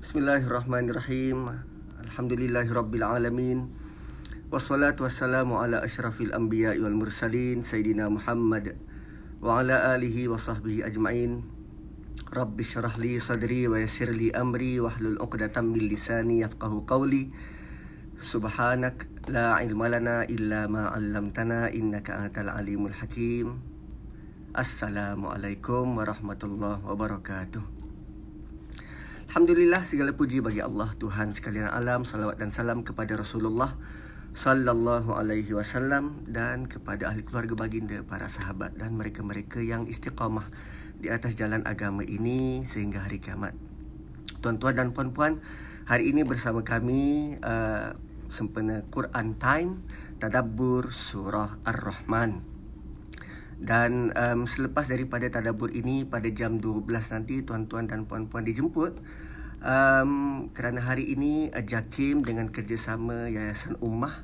Bismillahirrahmanirrahim. Alhamdulillahirabbil alamin. Wassalatu wassalamu ala asyrafil anbiya'i wal mursalin sayyidina Muhammad wa ala alihi wa sahbihi ajma'in. Rabbi syrah li sadri wa yassir li amri wahlul 'uqdatam min lisani yafqahu qawli. Subhanak la ilma lana illa ma 'allamtana innaka antal alimul hakim. Assalamualaikum warahmatullahi wabarakatuh. Alhamdulillah, segala puji bagi Allah Tuhan sekalian alam. Salawat dan salam kepada Rasulullah sallallahu alaihi wasallam dan kepada ahli keluarga baginda, para sahabat dan mereka-mereka yang istiqamah di atas jalan agama ini sehingga hari kiamat. Tuan-tuan dan puan-puan, hari ini bersama kami sempena Quran Time, tadabbur surah Ar-Rahman. Dan selepas daripada tadabbur ini pada jam 12 nanti tuan-tuan dan puan-puan dijemput kerana hari ini JAKIM dengan kerjasama Yayasan Ummah,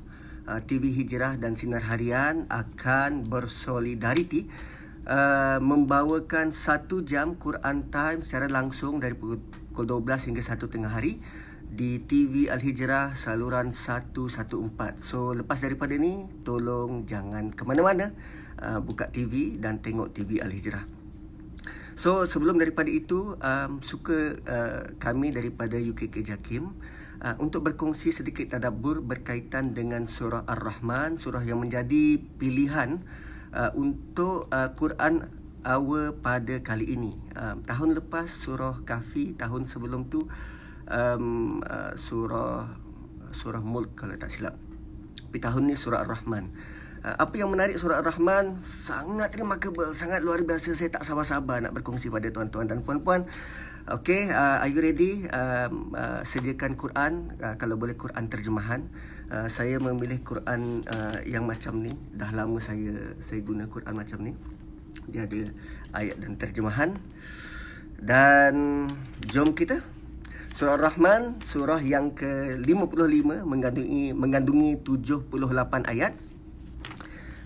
TV Hijrah dan Sinar Harian akan bersolidariti membawakan 1 jam Quran Time secara langsung dari pukul 12 hingga 1 tengah hari di TV Al-Hijrah saluran 114. So lepas daripada ni tolong jangan ke mana-mana, buka TV dan tengok TV Al-Hijrah. So sebelum daripada itu suka kami daripada UKK JAKIM untuk berkongsi sedikit tadabbur berkaitan dengan surah Ar-Rahman, surah yang menjadi pilihan untuk Quran awal pada kali ini. Tahun lepas surah Kahfi, tahun sebelum tu surah Mulk kalau tak silap. Tapi tahun ni surah Ar-Rahman. Apa yang menarik surah Ar-Rahman sangat remarkable, sangat luar biasa. Saya tak sabar-sabar nak berkongsi pada tuan-tuan dan puan-puan. Okay, are you ready? Sediakan Quran, kalau boleh Quran terjemahan. Saya memilih Quran yang macam ni. Dah lama saya guna Quran macam ni. Dia ada ayat dan terjemahan. Dan jom kita. Surah Ar-Rahman, surah yang ke-55, mengandungi 78 ayat.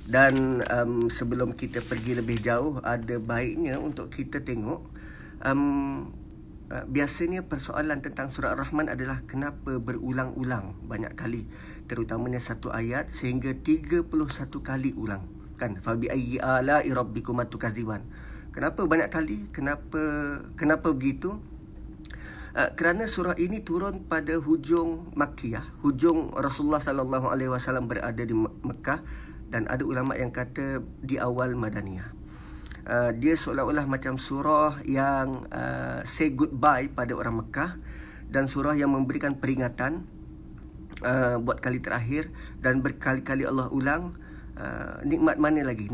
Dan sebelum kita pergi lebih jauh, ada baiknya untuk kita tengok biasanya persoalan tentang surah Ar-Rahman adalah kenapa berulang-ulang banyak kali, terutamanya satu ayat sehingga 31 kali ulang, kan? Fa bi ayyi ala'i rabbikuma tukadziban. Kenapa banyak kali? Kenapa begitu? Kerana surah ini turun pada hujung Makkiyah, hujung Rasulullah sallallahu alaihi wasallam berada di Mekah, dan ada ulama yang kata di awal Madaniyah. Dia seolah-olah macam surah yang say goodbye pada orang Mekah, dan surah yang memberikan peringatan buat kali terakhir, dan berkali-kali Allah ulang nikmat mana lagi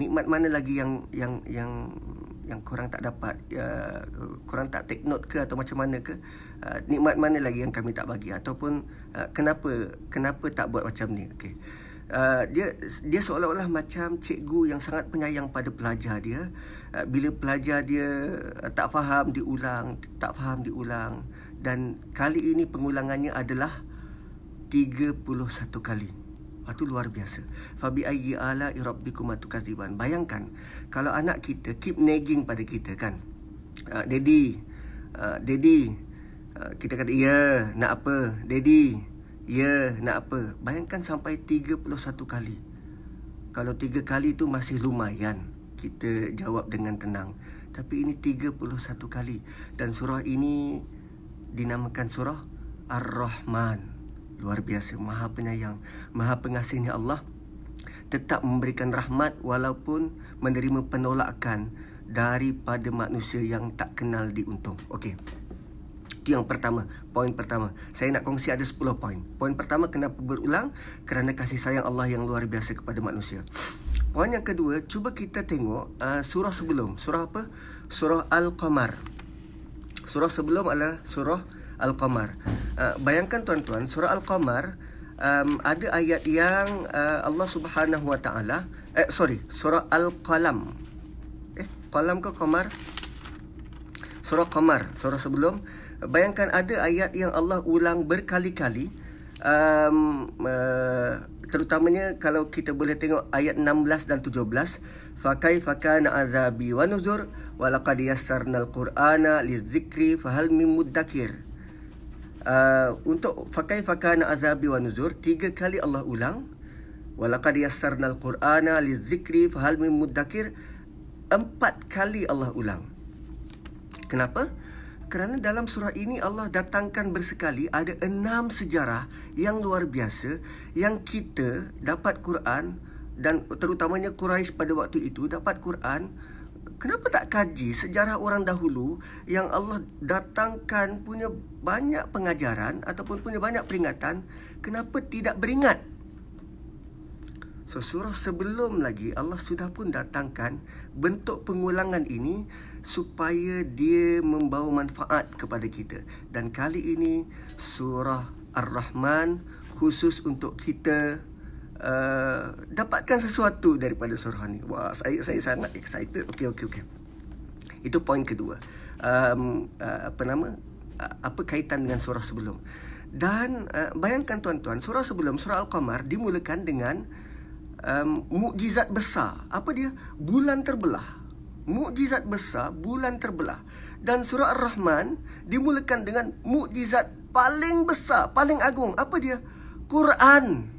yang korang tak dapat, korang tak take note ke atau macam mana ke, nikmat mana lagi yang kami tak bagi, ataupun kenapa tak buat macam ni. Okey. Dia seolah-olah macam cikgu yang sangat penyayang pada pelajar dia. Bila pelajar dia tak faham, diulang, dan kali ini pengulangannya adalah 31 kali. Itu luar biasa. Fa bi ayyi ala'i rabbikuma tukadziban. Bayangkan kalau anak kita keep nagging pada kita, kan? Daddy, kita kata ya, nak apa? Daddy, ya, nak apa? Bayangkan sampai 31 kali. Kalau 3 kali tu masih lumayan, kita jawab dengan tenang. Tapi ini 31 kali. Dan surah ini dinamakan surah Ar-Rahman. Luar biasa, maha penyayang, maha pengasihnya Allah. Tetap memberikan rahmat walaupun menerima penolakan daripada manusia yang tak kenal diuntung. Okey. Itu yang pertama, poin pertama. Saya nak kongsi ada 10 poin. Poin pertama, kenapa berulang? Kerana kasih sayang Allah yang luar biasa kepada manusia. Poin yang kedua, cuba kita tengok surah sebelum. Surah apa? Surah Al-Qamar. Surah sebelum adalah surah Al-Qamar. Bayangkan tuan-tuan, surah Al-Qamar ada ayat yang Allah Subhanahu Wa Taala, surah Al-Qalam. Qalam ke Qamar? Surah Qamar, surah sebelum. Bayangkan ada ayat yang Allah ulang berkali-kali, terutamanya kalau kita boleh tengok ayat 16 dan 17. Fa kaifa kana azabi wa nuzur wa laqad yassarnal qur'ana lizikri fahal mim muddakir. Untuk fakaifa kana azabi wa nuzur, 3 kali Allah ulang. Walaqad yassarnal Qur'ana lizikri fahal min muddakir, 4 kali Allah ulang. Kenapa? Kerana dalam surah ini Allah datangkan bersekali ada 6 sejarah yang luar biasa yang kita dapat Quran, dan terutamanya Quraisy pada waktu itu dapat Quran. Kenapa tak kaji sejarah orang dahulu yang Allah datangkan punya banyak pengajaran ataupun punya banyak peringatan? Kenapa tidak beringat? So, surah sebelum lagi Allah sudah pun datangkan bentuk pengulangan ini supaya dia membawa manfaat kepada kita. Dan kali ini surah Ar-Rahman khusus untuk kita dapatkan sesuatu daripada surah ni. Wah, saya sangat excited. Okey. Itu poin kedua. Apa kaitan dengan surah sebelum? Dan bayangkan tuan-tuan, surah sebelum, surah Al-Qamar dimulakan dengan mukjizat besar. Apa dia? Bulan terbelah. Mukjizat besar, bulan terbelah. Dan surah Ar-Rahman dimulakan dengan mukjizat paling besar, paling agung. Apa dia? Quran.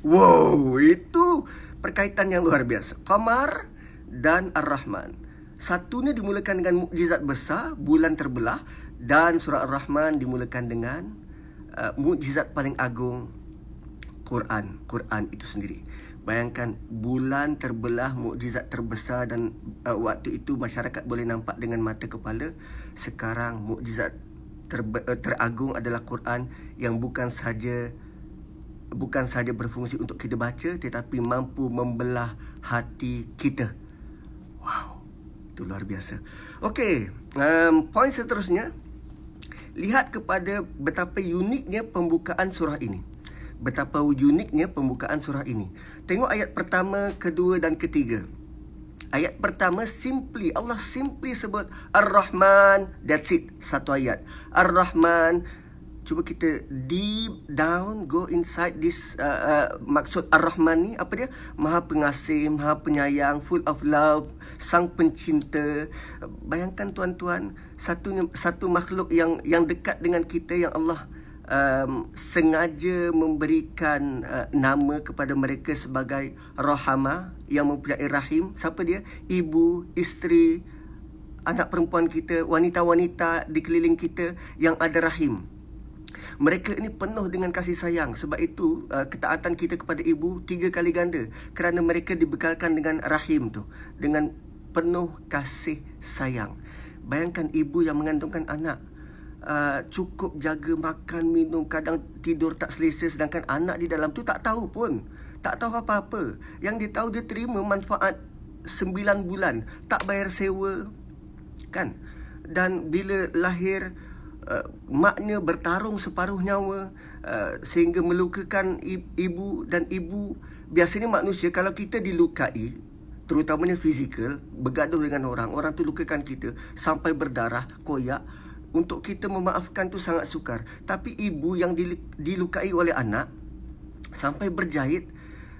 Wow, itu perkaitan yang luar biasa. Qamar dan Ar-Rahman. Satunya dimulakan dengan mukjizat besar, bulan terbelah, dan surah Ar-Rahman dimulakan dengan mukjizat paling agung, Quran itu sendiri. Bayangkan, bulan terbelah, mukjizat terbesar, dan waktu itu masyarakat boleh nampak dengan mata kepala. Sekarang mukjizat teragung adalah Quran yang bukan saja berfungsi untuk kita baca, tetapi mampu membelah hati kita. Wow, itu luar biasa. Okey, poin seterusnya, lihat kepada betapa uniknya pembukaan surah ini. Betapa uniknya pembukaan surah ini. Tengok ayat pertama, kedua dan ketiga. Ayat pertama Allah simply sebut Ar-Rahman, that's it, satu ayat. Ar-Rahman. Cuba kita deep down, go inside this maksud Ar-Rahman ni, apa dia? Maha pengasih, maha penyayang, full of love, sang pencinta. Bayangkan tuan-tuan, satu makhluk yang dekat dengan kita, yang Allah sengaja memberikan nama kepada mereka sebagai Rahama, yang mempunyai rahim. Siapa dia? Ibu, isteri, anak perempuan kita, wanita-wanita di keliling kita yang ada rahim. Mereka ini penuh dengan kasih sayang. Sebab itu ketaatan kita kepada ibu 3 kali ganda, kerana mereka dibekalkan dengan rahim tu, dengan penuh kasih sayang. Bayangkan ibu yang mengandungkan anak, cukup jaga makan, minum, kadang tidur tak selesa, sedangkan anak di dalam tu tak tahu pun, tak tahu apa-apa. Yang dia tahu, dia terima manfaat 9 bulan, tak bayar sewa, kan? Dan bila lahir, maknya bertarung separuh nyawa, sehingga melukakan ibu. Dan ibu, biasanya manusia kalau kita dilukai, terutamanya fizikal, bergaduh dengan orang tu lukakan kita sampai berdarah, koyak, untuk kita memaafkan tu sangat sukar. Tapi ibu yang dilukai oleh anak sampai berjahit,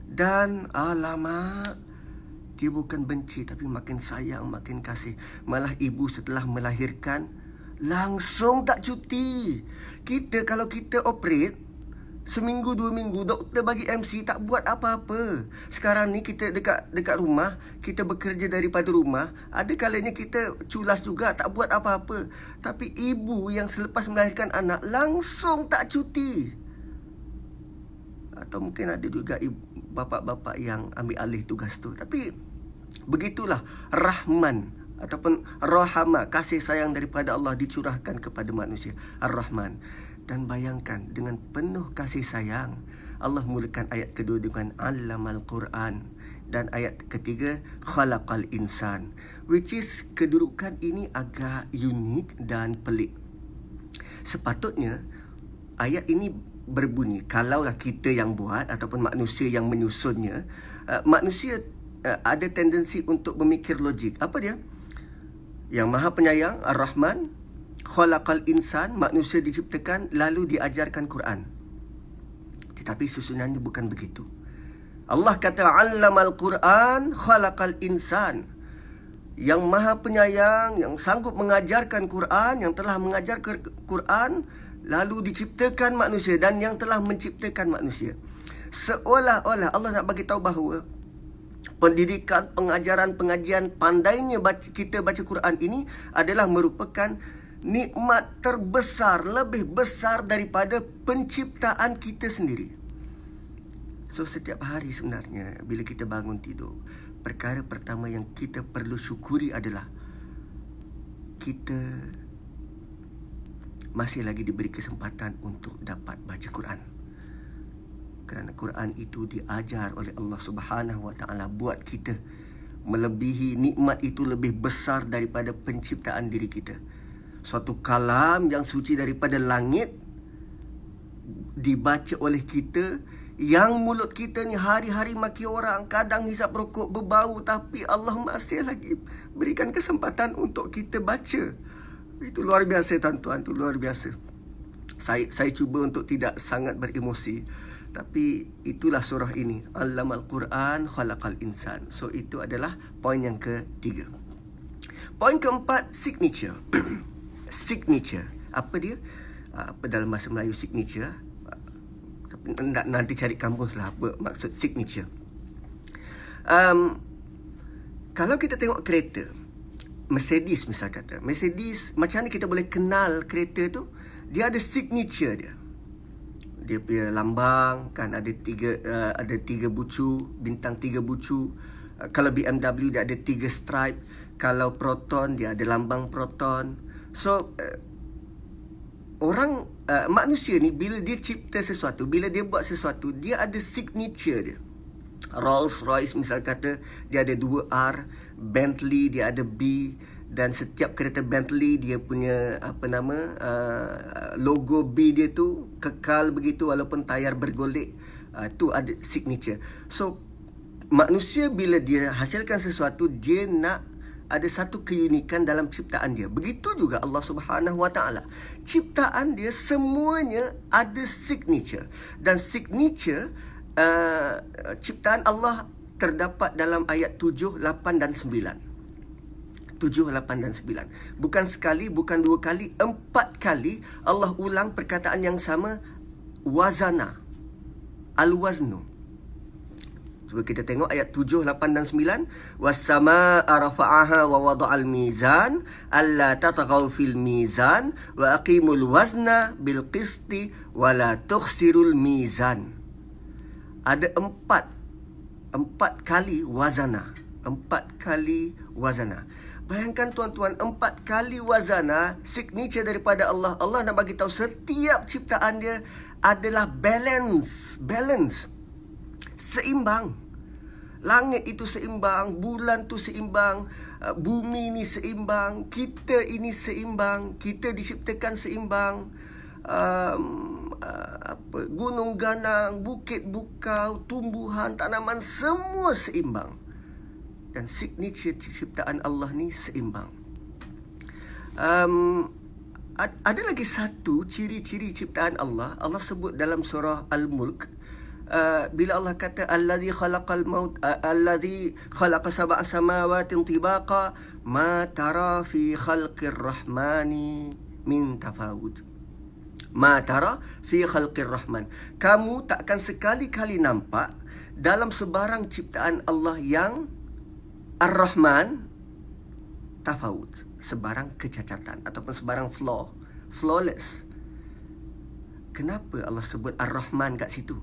dan alamak, dia bukan benci tapi makin sayang, makin kasih. Malah ibu setelah melahirkan langsung tak cuti. Kalau kita operate, seminggu 2 minggu doktor bagi MC, tak buat apa-apa. Sekarang ni kita dekat rumah, kita bekerja daripada rumah. Ada kalanya kita culas juga, tak buat apa-apa. Tapi ibu yang selepas melahirkan anak langsung tak cuti. Atau mungkin ada juga bapa-bapa yang ambil alih tugas tu. Tapi begitulah Rahman ataupun Rahama, kasih sayang daripada Allah dicurahkan kepada manusia, Ar-Rahman. Dan bayangkan, dengan penuh kasih sayang, Allah mulakan ayat kedua dengan Allamal Quran, dan ayat ketiga Khalaqal Insan, which is kedudukan ini agak unik dan pelik. Sepatutnya ayat ini berbunyi, kalaulah kita yang buat ataupun manusia yang menyusunnya, manusia ada tendensi untuk memikir logik. Apa dia? Yang Maha Penyayang, Ar-Rahman, Khalaqal Insan, manusia diciptakan lalu diajarkan Quran. Tetapi susunannya bukan begitu. Allah kata Allamal Quran, Khalaqal Insan. Yang Maha Penyayang, yang sanggup mengajarkan Quran, yang telah mengajar Quran, lalu diciptakan manusia dan yang telah menciptakan manusia. Seolah-olah Allah nak bagi tahu bahawa pendidikan, pengajaran, pengajian, pandainya kita baca Quran ini adalah merupakan nikmat terbesar, lebih besar daripada penciptaan kita sendiri. So setiap hari sebenarnya bila kita bangun tidur, perkara pertama yang kita perlu syukuri adalah kita masih lagi diberi kesempatan untuk dapat baca Quran. Kerana Quran itu diajar oleh Allah Subhanahu Wa Taala buat kita melebihi nikmat itu lebih besar daripada penciptaan diri kita. Suatu kalam yang suci daripada langit dibaca oleh kita, yang mulut kita ni hari-hari maki orang, kadang hisap rokok berbau, tapi Allah masih lagi berikan kesempatan untuk kita baca. Itu luar biasa tuan-tuan, itu luar biasa. Saya cuba untuk tidak sangat beremosi, tapi itulah surah ini, Allamal Quran Khalaqal Insan. So itu adalah poin yang ketiga. Poin keempat, signature. Signature, apa dia? Apa dalam bahasa Melayu signature? Tapi nanti cari kamus lah apa maksud signature. Kalau kita tengok kereta Mercedes, misal kata Mercedes, macam mana kita boleh kenal kereta tu? Dia ada signature dia. Dia punya lambang kan ada tiga bucu, bintang 3 bucu. Kalau BMW dia ada 3 stripe. Kalau Proton dia ada lambang Proton. So manusia ni bila dia cipta sesuatu, bila dia buat sesuatu, dia ada signature dia. Rolls Royce misal kata dia ada 2 R, Bentley dia ada B, dan setiap kereta Bentley dia punya logo B dia tu kekal begitu walaupun tayar bergolek. Tu ada signature. So manusia bila dia hasilkan sesuatu, dia nak ada satu keunikan dalam ciptaan dia. Begitu juga Allah Subhanahu Wa Taala. Ciptaan dia semuanya ada signature. Dan signature ciptaan Allah terdapat dalam ayat 7, 8 dan 9. 7, 8 dan 9. Bukan sekali, bukan 2 kali, 4 kali Allah ulang perkataan yang sama, wazana, al-waznu. Cuba kita tengok ayat 7, 8 dan 9. Was-samaa'a rafa'aha wa wada'al mizan alla tatghaw fil mizan wa aqimul wazna bil qisti wa la tukhsirul mizan. Ada 4 kali wazana. 4 kali wazana. Bayangkan tuan-tuan, 4 kali wazana, signature daripada Allah. Allah nak bagi tahu setiap ciptaan dia adalah balance. Seimbang. Langit itu seimbang, bulan tu seimbang, bumi ni seimbang, kita ini seimbang, kita diciptakan seimbang. Gunung ganang, bukit bukau, tumbuhan, tanaman, semua seimbang. Dan signature ciptaan Allah ni seimbang. Ada lagi satu ciri-ciri ciptaan Allah. Allah sebut dalam surah Al-Mulk. Bila Allah kata allazi khalaqal maut allazi khalaqa sab'a samawatin tibaqa ma tara fi khalqir rahmani min tafawud. Ma tara fi khalqir rahman. Kamu takkan sekali-kali nampak dalam sebarang ciptaan Allah yang Ar-Rahman tafawud, sebarang kecacatan ataupun sebarang flawless. Kenapa Allah sebut Ar-Rahman kat situ?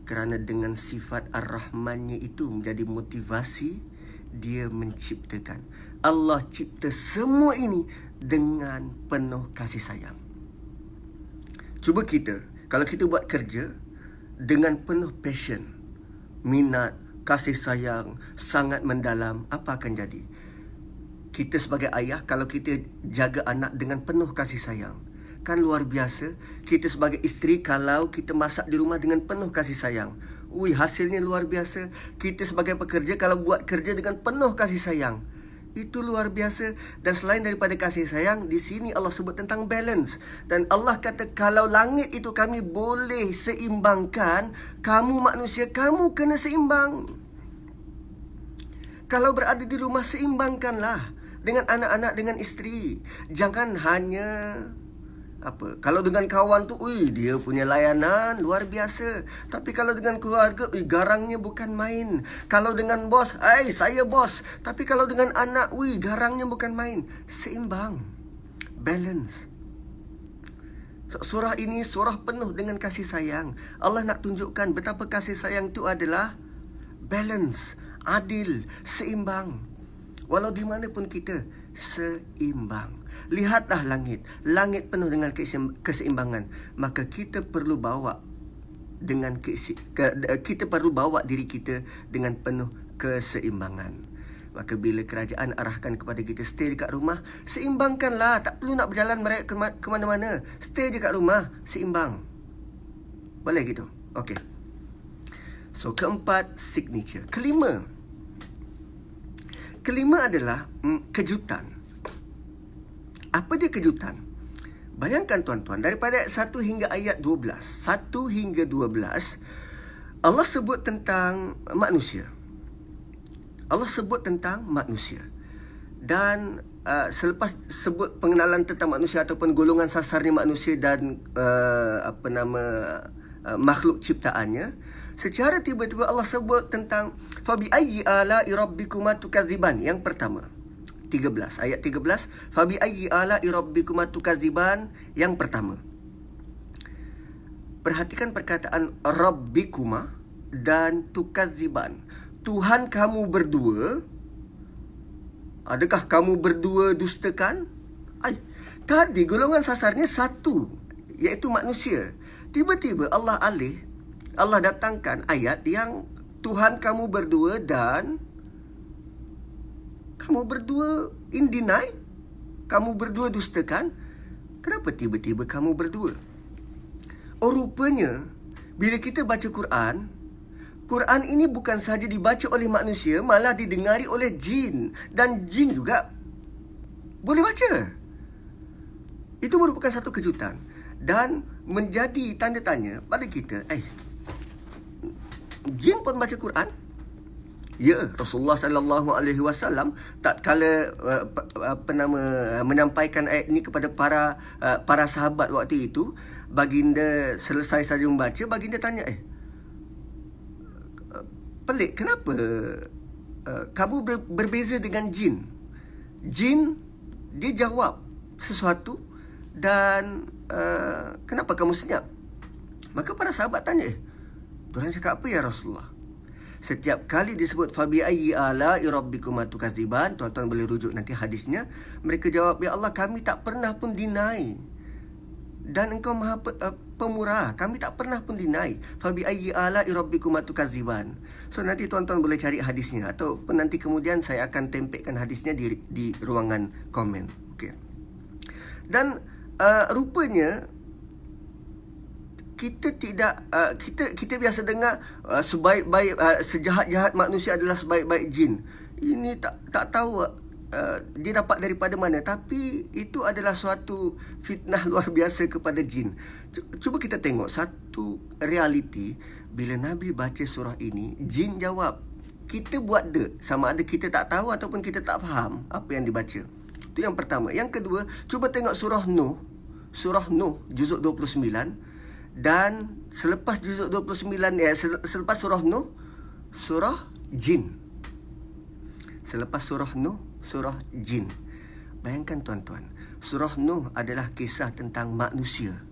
Kerana dengan sifat Ar-Rahmannya itu menjadi motivasi dia menciptakan. Allah cipta semua ini dengan penuh kasih sayang. Cuba kita, kalau kita buat kerja dengan penuh passion, minat, kasih sayang, sangat mendalam, apa akan jadi? Kita sebagai ayah, kalau kita jaga anak dengan penuh kasih sayang, kan luar biasa. Kita sebagai isteri, kalau kita masak di rumah dengan penuh kasih sayang, hasilnya luar biasa. Kita sebagai pekerja, kalau buat kerja dengan penuh kasih sayang, itu luar biasa. Dan selain daripada kasih sayang, di sini Allah sebut tentang balance. Dan Allah kata kalau langit itu kami boleh seimbangkan, kamu manusia, kamu kena seimbang. Kalau berada di rumah, seimbangkanlah dengan anak-anak, dengan isteri. Jangan hanya Apa? Kalau dengan kawan tu, dia punya layanan luar biasa. Tapi kalau dengan keluarga, garangnya bukan main. Kalau dengan bos, saya bos. Tapi kalau dengan anak, garangnya bukan main. Seimbang. Balance. Surah ini surah penuh dengan kasih sayang. Allah nak tunjukkan betapa kasih sayang itu adalah balance, adil, seimbang. Walau di mana pun kita seimbang. Lihatlah langit. Langit penuh dengan keseimbangan. Maka kita perlu bawa kita perlu bawa diri kita dengan penuh keseimbangan. Maka bila kerajaan arahkan kepada kita stay dekat rumah, seimbangkanlah. Tak perlu nak berjalan mereka ke mana-mana. Stay je kat rumah, seimbang. Boleh gitu? Okey. So, keempat, signature. Kelima adalah kejutan. Apa dia kejutan? Bayangkan tuan-tuan, daripada ayat 1 hingga ayat 12. 1 hingga 12, Allah sebut tentang manusia. Allah sebut tentang manusia. Dan selepas sebut pengenalan tentang manusia ataupun golongan sasarnya manusia dan makhluk ciptaannya, secara tiba-tiba Allah sebut tentang fabi ayyi ala'i rabbikuma tukadziban. Yang pertama, 13, ayat 13, fabi ayyi ala'i rabbikuma tukadziban. Yang pertama, perhatikan perkataan rabbikuma dan tukadziban. Tuhan kamu berdua, adakah kamu berdua dustakan? Tadi golongan sasarnya satu, iaitu manusia. Tiba-tiba Allah datangkan ayat yang Tuhan kamu berdua dan kamu berdua in deny, kamu berdua dustakan. Kenapa tiba-tiba kamu berdua? Rupanya bila kita baca Quran ini bukan sahaja dibaca oleh manusia, malah didengari oleh jin. Dan jin juga boleh baca. Itu merupakan satu kejutan. Dan menjadi tanda tanya pada kita, jin pun baca Quran? Ya, Rasulullah SAW tak kala menyampaikan ayat ini kepada para sahabat waktu itu, baginda selesai saja membaca, baginda tanya, pelik, kenapa kamu berbeza dengan jin? Jin, dia jawab sesuatu dan kenapa kamu senyap? Maka para sahabat tanya, diorang cakap apa ya Rasulullah? Setiap kali disebut fabi ayyi ala'i rabbikuma tukadziban, tuan-tuan boleh rujuk nanti hadisnya, mereka jawab, ya Allah, kami tak pernah pun deny. Dan engkau maha pemurah, kami tak pernah pun deny. Fabi ayyi ala'i rabbikuma tukadziban. So nanti tuan-tuan boleh cari hadisnya, ataupun nanti kemudian saya akan tempelkan hadisnya di ruangan komen. Okey. Dan rupanya kita tidak kita biasa dengar sebaik-baik sejahat-jahat manusia adalah sebaik-baik jin. Ini tak tahu dia dapat daripada mana, tapi itu adalah suatu fitnah luar biasa kepada jin. Cuba kita tengok satu realiti. Bila Nabi baca surah ini, jin jawab. Kita buat sama ada kita tak tahu ataupun kita tak faham apa yang dibaca. Itu yang pertama. Yang kedua, cuba tengok surah Nuh. Surah Nuh juzuk 29. Dan selepas juzuk 29, selepas surah Nuh, surah Jin. Selepas surah Nuh, surah Jin. Bayangkan tuan-tuan, surah Nuh adalah kisah tentang manusia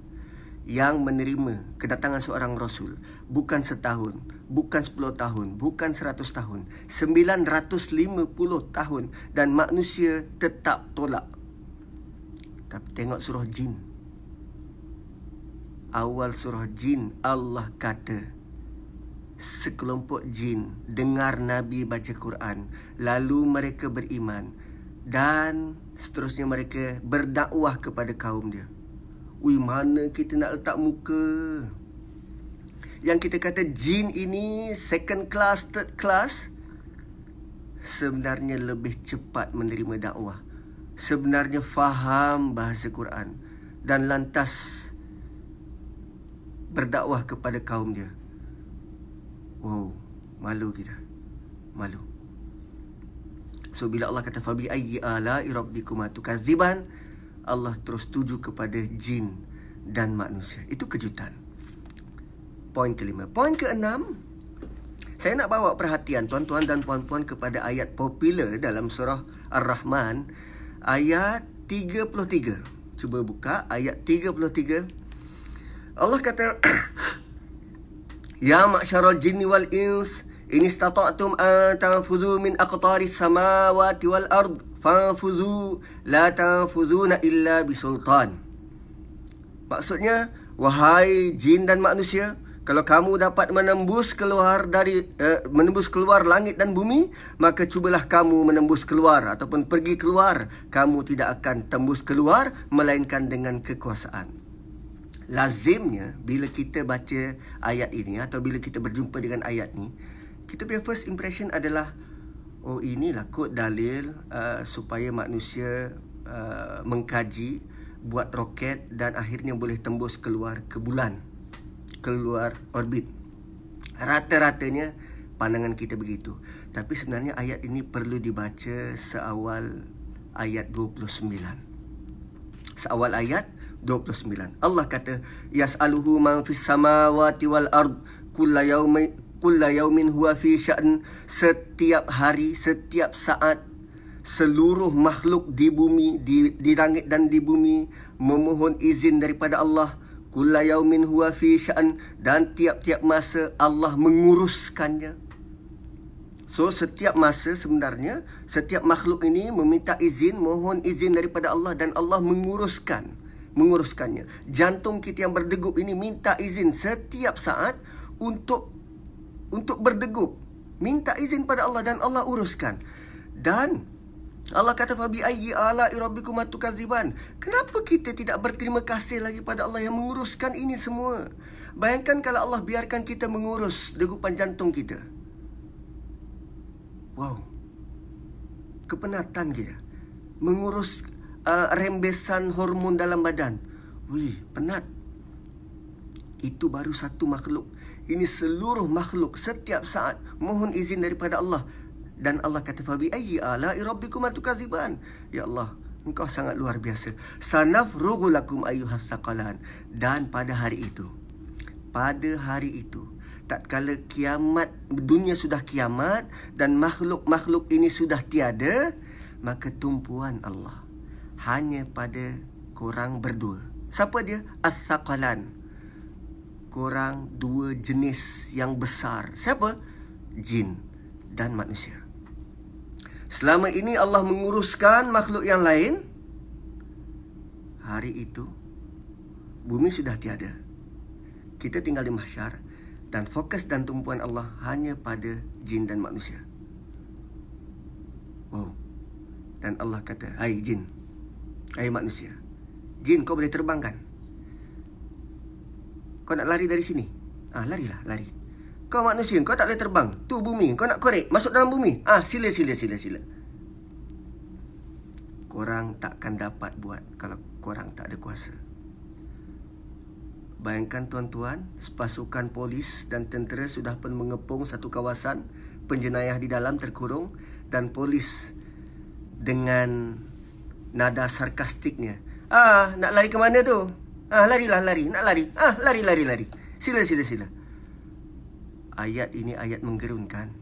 yang menerima kedatangan seorang Rasul. Bukan setahun, bukan 10 tahun, bukan 100 tahun, 950 tahun. Dan manusia tetap tolak. Tapi tengok surah Jin. Awal surah Jin, Allah kata, sekelompok jin dengar Nabi baca Quran, lalu mereka beriman, dan seterusnya mereka berdakwah kepada kaum dia. Mana kita nak letak muka? Yang kita kata jin ini second class, third class, sebenarnya lebih cepat menerima dakwah, sebenarnya faham bahasa Quran, dan lantas berdakwah kepada kaum dia. Wow, malu kita. Malu. So bila Allah kata fabi ayyi ala'i rabbikuma tukadziban, Allah terus tuju kepada jin dan manusia. Itu kejutan. Poin kelima. Poin keenam, saya nak bawa perhatian tuan-tuan dan puan-puan kepada ayat popular dalam surah Ar-Rahman, ayat 33. Cuba buka ayat 33. Allah kata, Ya ma'syaral jinni wal ins, in istata'tum an tanfuzu min aqtaris samawati wal ard, fanfuzu, la tanfuzuna illa bisultan. Maksudnya, wahai jin dan manusia, kalau kamu dapat menembus keluar langit dan bumi, maka cubalah kamu menembus keluar ataupun pergi keluar. Kamu tidak akan tembus keluar melainkan dengan kekuasaan. Lazimnya bila kita baca ayat ini atau bila kita berjumpa dengan ayat ni, kita punya first impression adalah, oh inilah kot dalil supaya manusia mengkaji, buat roket dan akhirnya boleh tembus keluar ke bulan, keluar orbit. Rata-ratanya pandangan kita begitu. Tapi sebenarnya ayat ini perlu dibaca seawal ayat 29. Seawal ayat 29. Allah kata, Yas'aluhu man fis samawati wal ard kulla yaumin huwa fi sya'n. Setiap hari, setiap saat, seluruh makhluk di bumi, di langit dan di bumi memohon izin daripada Allah. Kulla yaumin huwa fi sya'n, dan tiap-tiap masa Allah menguruskannya. So setiap masa sebenarnya setiap makhluk ini meminta izin, mohon izin daripada Allah, dan Allah menguruskannya. Jantung kita yang berdegup ini minta izin setiap saat untuk berdegup. Minta izin pada Allah dan Allah uruskan. Dan Allah kata, Fabi ayyi ala'i rabbikuma tukadziban. Kenapa kita tidak berterima kasih lagi pada Allah yang menguruskan ini semua? Bayangkan kalau Allah biarkan kita mengurus degupan jantung kita. Wow. Kepenatan kita. Mengurus rembesan hormon dalam badan. Wih, penat. Itu baru satu makhluk. Ini seluruh makhluk setiap saat mohon izin daripada Allah. Dan Allah kata, Fabi ayyi ala'i rabbikuma tukadziban. Ya Allah, Engkau sangat luar biasa. Sanafrughu lakum ayyuhas saqalan. Dan pada hari itu, tatkala kiamat, dunia sudah kiamat dan makhluk-makhluk ini sudah tiada, maka tumpuan Allah hanya pada korang berdua. Siapa dia? As-saqalan. Korang dua jenis yang besar. Siapa? Jin dan manusia. Selama ini Allah menguruskan makhluk yang lain. Hari itu bumi sudah tiada. Kita tinggal di mahsyar dan fokus dan tumpuan Allah hanya pada jin dan manusia. Wow. Dan Allah kata, hai jin, hai manusia. Jin, kau boleh terbang kan? Kau nak lari dari sini? Larilah, lari. Kau manusia, kau tak boleh terbang. Tu bumi, kau nak korek, masuk dalam bumi. Sila. Korang takkan dapat buat kalau korang tak ada kuasa. Bayangkan tuan-tuan, pasukan polis dan tentera sudah pun mengepung satu kawasan, penjenayah di dalam terkurung, dan polis dengan nada sarkastiknya, nak lari ke mana tu? Larilah, lari. Nak lari? Lari. Sila. Ayat ini ayat menggerunkan.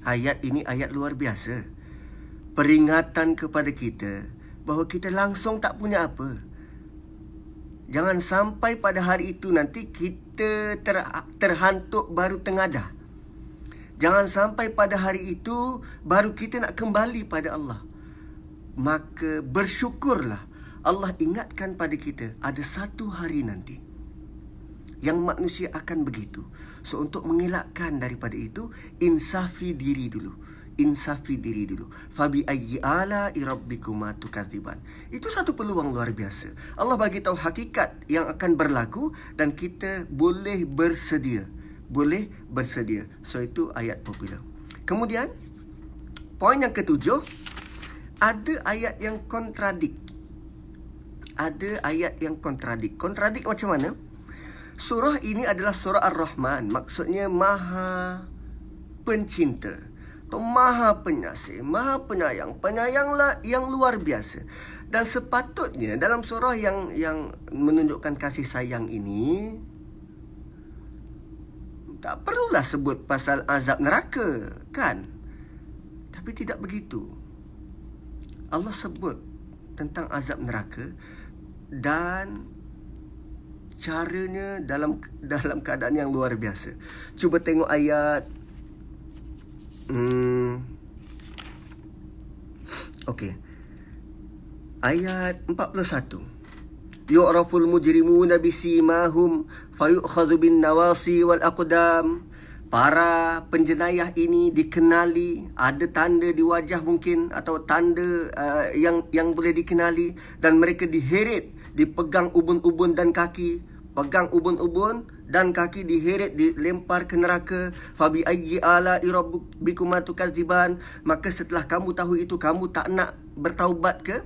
Ayat ini ayat luar biasa. Peringatan kepada kita bahawa kita langsung tak punya apa. Jangan sampai pada hari itu nanti kita terhantuk baru tengadah. Jangan sampai pada hari itu baru kita nak kembali pada Allah. Maka bersyukurlah Allah ingatkan pada kita ada satu hari nanti yang manusia akan begitu. So untuk mengelakkan daripada itu, insafi diri dulu. Fabi ayyi ala'i rabbikuma tukadziban. Itu satu peluang luar biasa. Allah bagi tahu hakikat yang akan berlaku dan kita boleh bersedia. So itu ayat popular. Kemudian poin yang ketujuh, ada ayat yang kontradik. Kontradik macam mana? Surah ini adalah surah Ar-Rahman. Maksudnya maha pencinta atau maha penyasih, maha penyayang. Penyayanglah yang luar biasa. Dan sepatutnya dalam surah yang menunjukkan kasih sayang ini, tak perlulah sebut pasal azab neraka, kan? Tapi tidak begitu. Allah sebut tentang azab neraka dan caranya dalam keadaan yang luar biasa. Cuba tengok ayat Okey. Ayat 41. Yu'raful mujrimuna bisimahum fayu'khadhu bin nawasi wal aqdam. Para penjenayah ini dikenali, ada tanda di wajah mungkin atau tanda yang boleh dikenali, dan mereka diheret, dipegang ubun-ubun dan kaki, pegang ubun-ubun dan kaki, diheret, dilempar ke neraka. Fabi ayyi ala rabbikum tukadziban. Maka setelah kamu tahu itu, kamu tak nak bertaubat ke?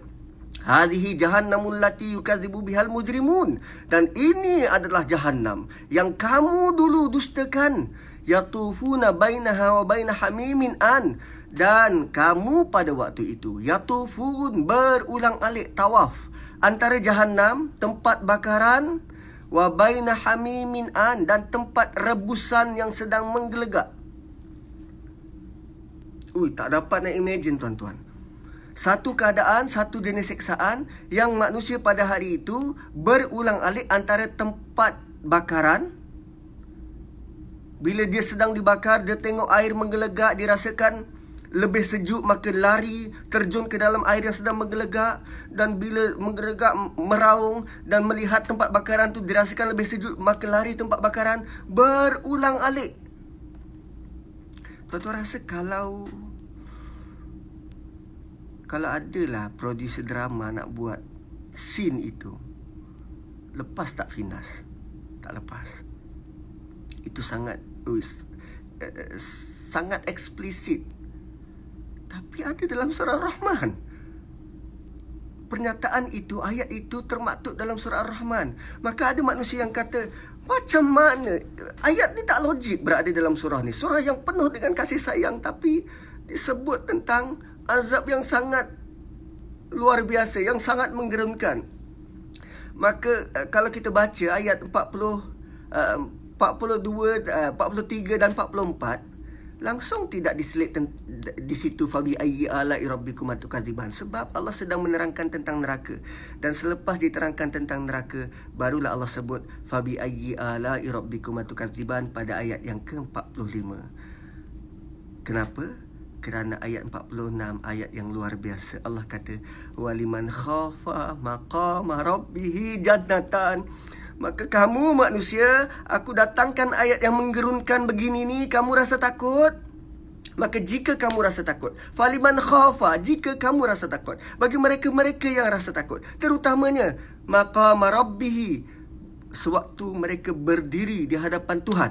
Hadhihi jahannamul lati yukadzibu bihal mujrimun. Dan ini adalah jahannam yang kamu dulu dustakan. Yatufuna bainaha wa baina hamimin an. Dan kamu pada waktu itu yatufun, berulang-alik tawaf antara jahannam, tempat bakaran, wa baina hamimin an, dan tempat rebusan yang sedang menggelegak. Tak dapat nak imagine, tuan-tuan. Satu keadaan, satu jenis siksaan yang manusia pada hari itu berulang-alik antara tempat bakaran. Bila dia sedang dibakar, dia tengok air menggelegak, dia rasakan lebih sejuk, maka lari, terjun ke dalam air yang sedang menggelegak. Dan bila menggelegak, meraung dan melihat tempat bakaran tu dirasakan lebih sejuk, maka lari tempat bakaran. Berulang-alik. Tuan-tuan rasa kalau adalah producer drama nak buat scene itu, lepas tak Finas? Tak lepas. Itu sangat eksplisit. Tapi ada dalam surah Ar-Rahman. Pernyataan itu, ayat itu termaktub dalam surah Ar-Rahman. Maka ada manusia yang kata, macam mana ayat ni tak logik berada dalam surah ni? Surah yang penuh dengan kasih sayang, tapi disebut tentang azab yang sangat luar biasa, yang sangat menggerunkan. Maka kalau kita baca ayat 42, 43 dan 44, langsung tidak diselit di situ fabi ayyi ala'i rabbikum tukadziban, sebab Allah sedang menerangkan tentang neraka. Dan selepas diterangkan tentang neraka, barulah Allah sebut fabi ayyi ala'i rabbikum tukadziban pada ayat yang ke-45. Kenapa? Kerana ayat 46, ayat yang luar biasa. Allah kata, waliman khafa maqama rabbih jannatan. Maka kamu manusia, aku datangkan ayat yang menggerunkan begini ni, kamu rasa takut? Maka jika kamu rasa takut, faliman khafa, jika kamu rasa takut, bagi mereka-mereka yang rasa takut, terutamanya maqama rabbih, sewaktu mereka berdiri di hadapan Tuhan,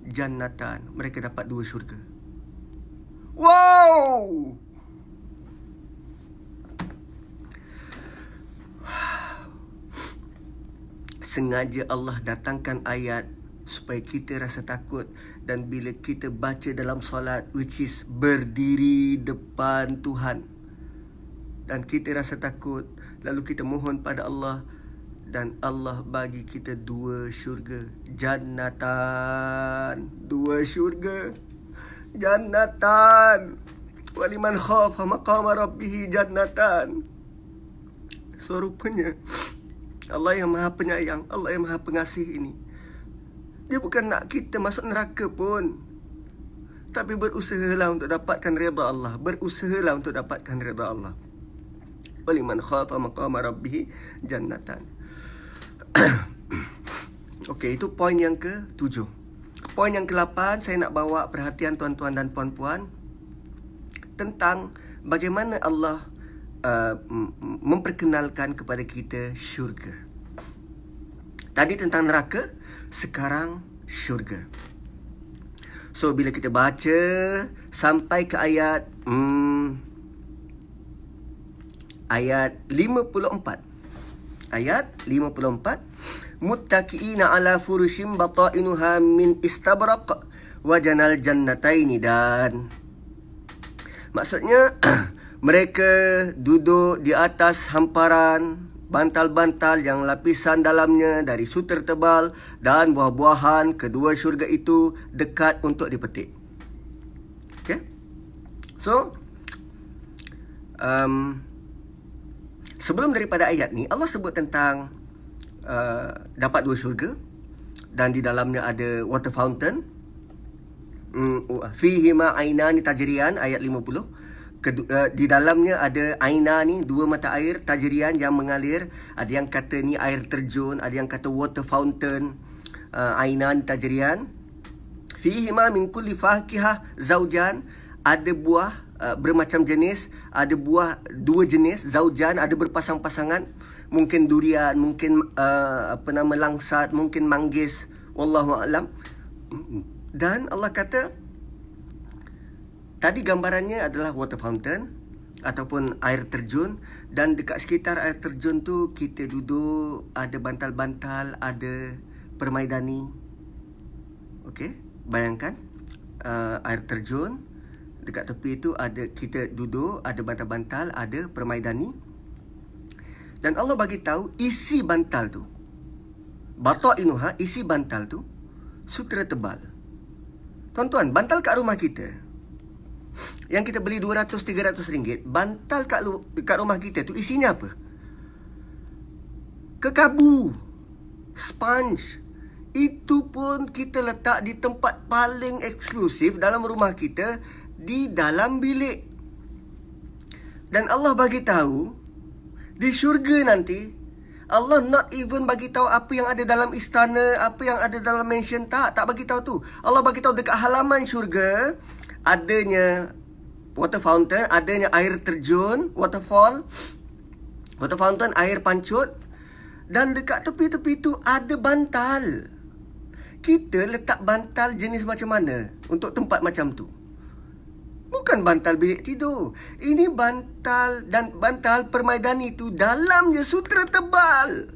jannatan, mereka dapat 2 syurga. Wow! Sengaja Allah datangkan ayat supaya kita rasa takut. Dan bila kita baca dalam solat, which is berdiri depan Tuhan, dan kita rasa takut, lalu kita mohon pada Allah, dan Allah bagi kita 2 syurga. Jannatan, 2 syurga. Jannatan. Waliman khafa maqama rabbih jannatan. So rupanya Allah yang maha penyayang, Allah yang maha pengasih ini, Dia bukan nak kita masuk neraka pun, tapi berusahalah untuk dapatkan redha Allah. Berusahalah untuk dapatkan redha Allah. Waliman khafa maqama rabbih jannatan. Okey, itu poin yang ke-7. Poin yang ke-8, saya nak bawa perhatian tuan-tuan dan puan-puan tentang bagaimana Allah memperkenalkan kepada kita syurga. Tadi tentang neraka, sekarang syurga. So, bila kita baca sampai ke ayat 54. Ayat 54. Muttaqiina ala furushim batainuha min istabraq wa janal jannataini. Dan maksudnya Mereka duduk di atas hamparan bantal-bantal yang lapisan dalamnya dari sutra tebal dan buah-buahan kedua syurga itu dekat untuk dipetik. Okay? So, sebelum daripada ayat ni, Allah sebut tentang dapat dua syurga dan di dalamnya ada water fountain. Fihima ainani tajriyan, ayat 50. Di dalamnya ada aina ni, dua mata air tajriyan yang mengalir. Ada yang kata ni air terjun, ada yang kata water fountain. Aina ni tajriyan. Fihima min kulli fakihah zaujan, ada buah bermacam jenis, ada buah dua jenis, zaujan, ada berpasang-pasangan, mungkin durian, mungkin langsat, mungkin manggis, wallahu a'lam. Dan Allah kata tadi gambarannya adalah water fountain ataupun air terjun, dan dekat sekitar air terjun tu kita duduk, ada bantal-bantal, ada permaidani. Okey, bayangkan air terjun, dekat tepi tu ada kita duduk, ada bantal-bantal, ada permaidani. Dan Allah bagi tahu isi bantal tu, batainuha, isi bantal tu sutra tebal. Tuan-tuan, bantal kat rumah kita yang kita beli 200-300 ringgit, bantal kat rumah kita tu isinya apa? Kekabu, sponge. Itu pun kita letak di tempat paling eksklusif dalam rumah kita, di dalam bilik. Dan Allah bagi tahu di syurga nanti, Allah not even bagi tahu apa yang ada dalam istana, apa yang ada dalam mansion, tak bagi tahu tu. Allah bagi tahu dekat halaman syurga adanya water fountain, adanya air terjun, waterfall, water fountain, air pancut, dan dekat tepi-tepi tu ada bantal. Kita letak bantal jenis macam mana untuk tempat macam tu? Bukan bantal bilik tidur. Ini bantal, dan bantal permaidani tu dalamnya sutra tebal.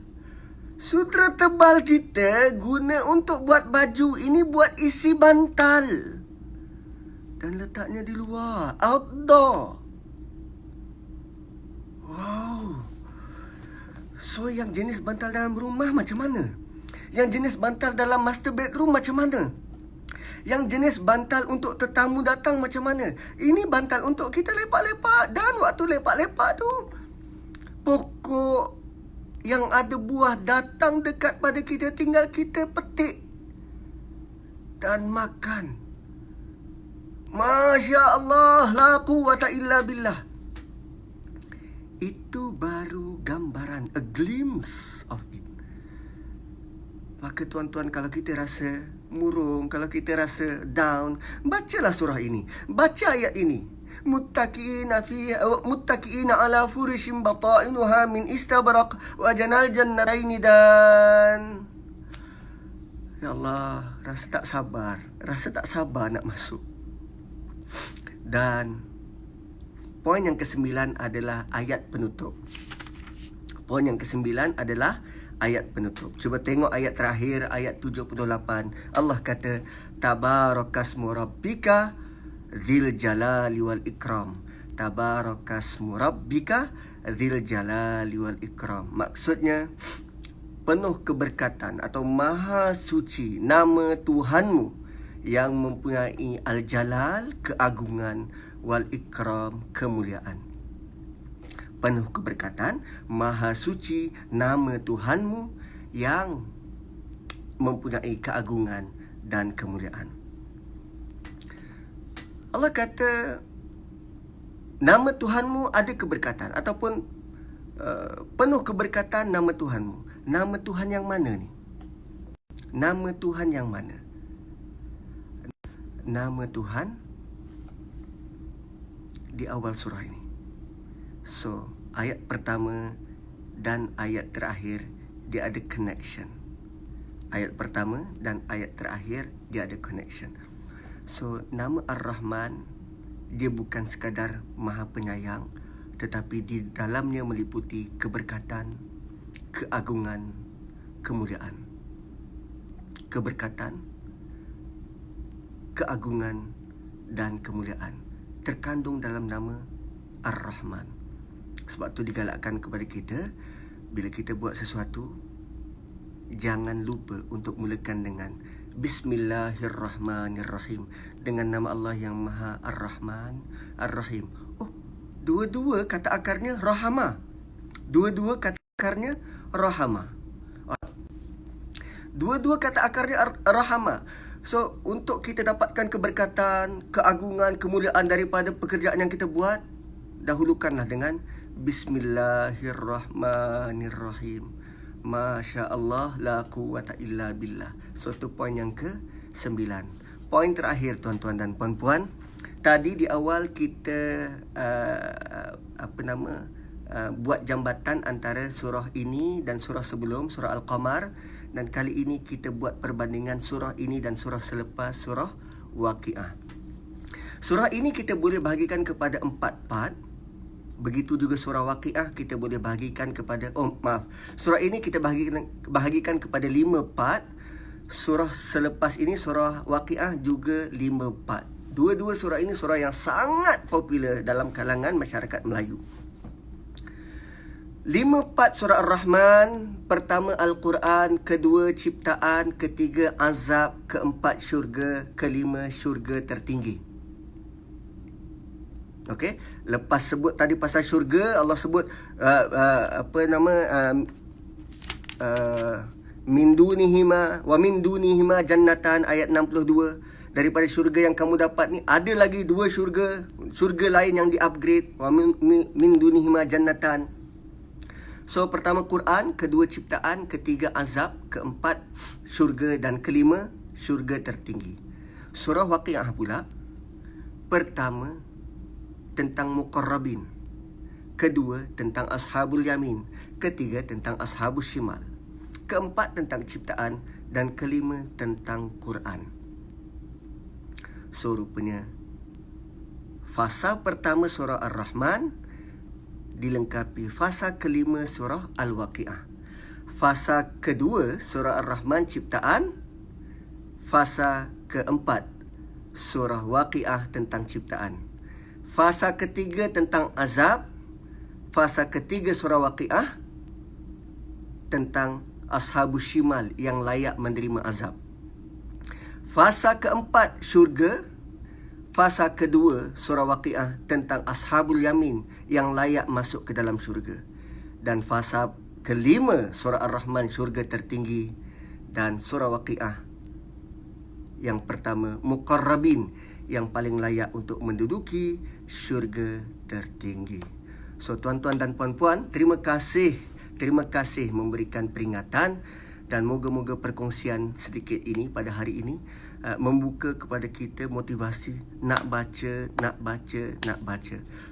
Sutra tebal kita guna untuk buat baju, ini buat isi bantal. Dan letaknya di luar, outdoor. Wow. So yang jenis bantal dalam rumah macam mana? Yang jenis bantal dalam master bedroom macam mana? Yang jenis bantal untuk tetamu datang macam mana? Ini bantal untuk kita lepak-lepak. Dan waktu lepak-lepak tu, pokok yang ada buah datang dekat pada kita, tinggal kita petik dan makan. Masya Allah, la quwwata illa billah. Itu baru gambaran, a glimpse of it. Maka tuan-tuan, kalau kita rasa murung, kalau kita rasa down, bacalah surah ini, baca ayat ini. Muttaqiina ala furishin batainuha min istabraq wa janal jannataini, dan ya Allah, rasa tak sabar nak masuk. Dan poin yang ke-9 adalah ayat penutup. Poin yang ke-9 adalah ayat penutup. Cuba tengok ayat terakhir, ayat 78. Allah kata, Tabarakasmu Rabbika Zil Jalali wal Ikram. Tabarakasmu Rabbika Zil Jalali wal Ikram. Maksudnya, penuh keberkatan atau maha suci nama Tuhanmu yang mempunyai Al-Jalal, keagungan, wal Ikram, kemuliaan. Penuh keberkatan, maha suci nama Tuhanmu yang mempunyai keagungan dan kemuliaan. Allah kata nama Tuhanmu ada keberkatan, ataupun penuh keberkatan nama Tuhanmu. Nama Tuhan yang mana ni? Nama Tuhan yang mana? Nama Tuhan di awal surah ini. So, ayat pertama dan ayat terakhir dia ada connection. Ayat pertama dan ayat terakhir dia ada connection. So, nama Ar-Rahman dia bukan sekadar Maha Penyayang, tetapi di dalamnya meliputi keberkatan, keagungan, kemuliaan. Keberkatan, keagungan dan kemuliaan terkandung dalam nama Ar-Rahman. Sebab tu digalakkan kepada kita, bila kita buat sesuatu, jangan lupa untuk mulakan dengan Bismillahirrahmanirrahim, dengan nama Allah yang Maha Ar-Rahman Ar-Rahim. Oh, dua-dua kata akarnya Rahama. Dua-dua kata akarnya Rahama. Dua-dua kata akarnya Rahama. So, untuk kita dapatkan keberkatan, keagungan, kemuliaan daripada pekerjaan yang kita buat, dahulukanlah dengan Bismillahirrahmanirrahim. Masya Allah, la quwwata illa billah. So, itu poin yang ke-9. Poin terakhir, tuan-tuan dan puan-puan. Tadi di awal kita buat jambatan antara surah ini dan surah sebelum, surah Al-Qamar. Dan kali ini kita buat perbandingan surah ini dan surah selepas, surah Waqiah. Surah ini kita boleh bahagikan kepada 4 part. Begitu juga surah Waqiah kita boleh bahagikan kepada, surah ini kita bahagikan kepada 5 part. Surah selepas ini, surah Waqiah, juga 5 part. Dua-dua surah ini surah yang sangat popular dalam kalangan masyarakat Melayu. 5 part surah Ar-Rahman. Pertama Al-Quran, kedua ciptaan, ketiga azab, keempat syurga, kelima syurga tertinggi. Okey, lepas sebut tadi pasal syurga, Allah sebut min dunihima wa min dunihima jannatan, ayat 62. Daripada syurga yang kamu dapat ni, ada lagi 2 syurga, syurga lain yang di-upgrade. Wa min dunihima jannatan. So, pertama Quran, kedua ciptaan, ketiga azab, keempat syurga, dan kelima syurga tertinggi. Surah Waqiah pula, pertama tentang muqarrabin, kedua tentang ashabul yamin, ketiga tentang ashabul shimal, keempat tentang ciptaan, dan kelima tentang Quran. So, rupanya fasa pertama surah Ar-Rahman dilengkapi fasa kelima surah Al-Waqiah. Fasa kedua surah Ar-Rahman ciptaan. Fasa keempat surah Waqiah tentang ciptaan. Fasa ketiga tentang azab. Fasa ketiga surah Waqiah tentang ashabus shimal yang layak menerima azab. Fasa keempat syurga. Fasa kedua surah Waqiah tentang ashabul yamin yang layak masuk ke dalam syurga. Dan fasa kelima surah Ar-Rahman, syurga tertinggi. Dan surah Waqiah yang pertama, muqarrabin, yang paling layak untuk menduduki syurga tertinggi. So, tuan-tuan dan puan-puan, terima kasih memberikan peringatan. Dan moga-moga perkongsian sedikit ini pada hari ini membuka kepada kita motivasi nak baca.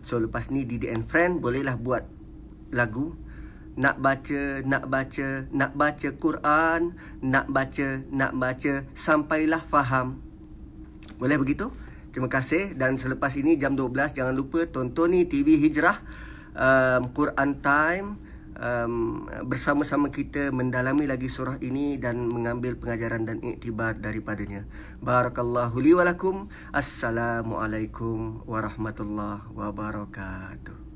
So, lepas ni Didi and Friend bolehlah buat lagu nak baca Quran, nak baca sampailah faham. Boleh begitu? Terima kasih. Dan selepas ini jam 12, jangan lupa tonton TV Hijrah, Quran Time. Bersama-sama kita mendalami lagi surah ini dan mengambil pengajaran dan iktibar daripadanya. Barakallahu li wa lakum. Assalamualaikum warahmatullahi wabarakatuh.